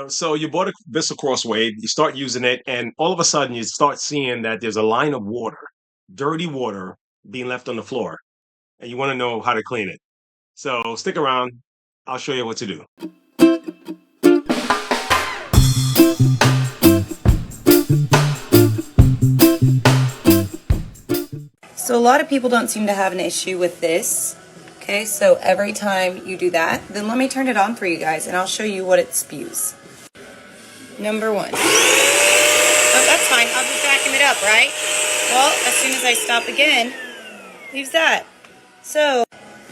So you bought a Bissell Crosswave, you start using it, and all of a sudden you start seeing that there's a line of water, dirty water, being left on the floor, and you want to know how to clean it. So stick around. I'll show you what to do. So a lot of people don't seem to have an issue with this. Okay, so every time you do that, then let me turn it on for you guys and I'll show you what it spews. Number one. Oh, that's fine. I'll just vacuum it up, right? Well, as soon as I stop again, leaves that. So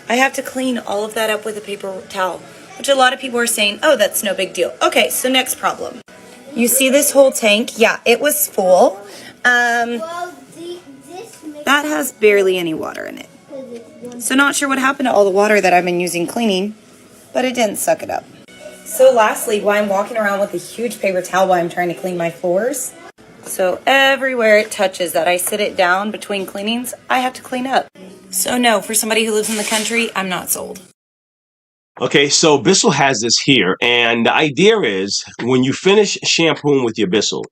I have to clean all of that up with a paper towel, which a lot of people are saying, oh, that's no big deal. Okay, so next problem. You see this whole tank? Yeah, it was full. That has barely any water in it. So not sure what happened to all the water that I've been using cleaning, but it didn't suck it up. So lastly, while I'm walking around with a huge paper towel while I'm trying to clean my floors, so everywhere it touches that I sit it down between cleanings, I have to clean up. So no, for somebody who lives in the country, I'm not sold. Okay, so Bissell has this here, and the idea is when you finish shampooing with your Bissell,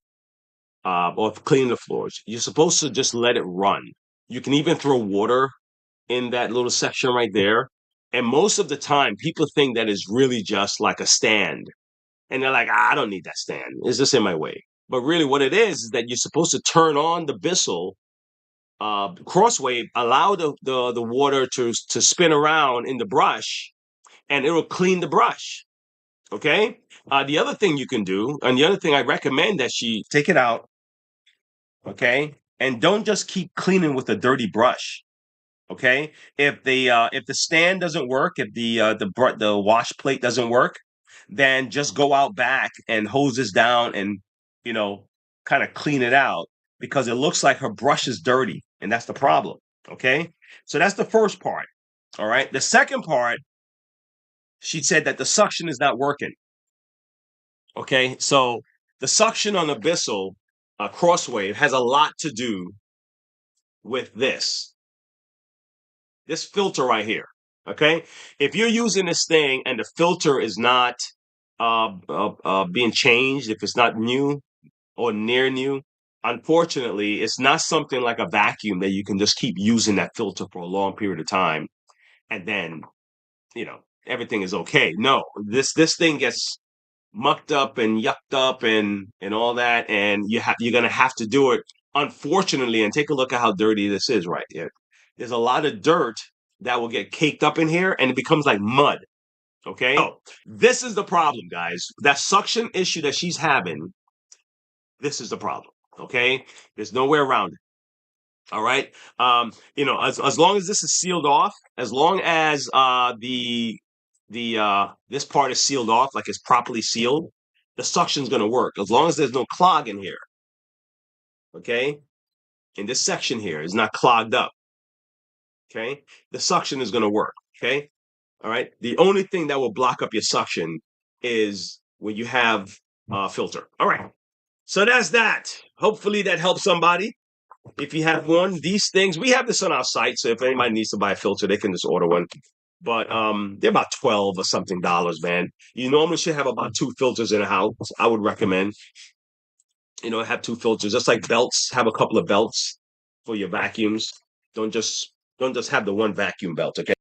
or cleaning the floors, you're supposed to just let it run. You can even throw water in that little section right there. And most of the time, people think that is really just like a stand. And they're like, I don't need that stand. It's just in my way. But really, what it is that you're supposed to turn on the Bissell Crosswave, allow the water to spin around in the brush, and it'll clean the brush. Okay. The other thing you can do, and the other thing I recommend that she take it out. Okay, and don't just keep cleaning with a dirty brush. Okay, if the stand doesn't work, if the wash plate doesn't work, then just go out back and hose this down and you know kind of clean it out because it looks like her brush is dirty, and that's the problem. Okay, so that's the first part. All right, the second part, she said that the suction is not working. Okay, so the suction on the Bissell Crosswave has a lot to do with this filter right here. Okay, if you're using this thing and the filter is not being changed, if it's not new or near new, unfortunately, it's not something like a vacuum that you can just keep using that filter for a long period of time and then everything is okay. No, this thing gets mucked up and yucked up and all that, and you're gonna have to do it. Unfortunately, and take a look at how dirty this is right here. There's a lot of dirt that will get caked up in here, and it becomes like mud. Okay, so this is the problem, guys. That suction issue that she's having. This is the problem. Okay, there's no way around it. All right. As long as this is sealed off, as long as the this part is sealed off, like it's properly sealed, the suction's gonna work. As long as there's no clog in here. Okay? In this section here is not clogged up. Okay, the suction is gonna work. Okay. All right. The only thing that will block up your suction is when you have a filter. All right. So that's that. Hopefully that helps somebody. If you have one, these things, we have this on our site. So if anybody needs to buy a filter, they can just order one. But they're about 12 or something dollars, man. You normally should have about 2 filters in a house. I would recommend, have 2 filters, just like belts, have a couple of belts for your vacuums. Don't just have the one vacuum belt, okay?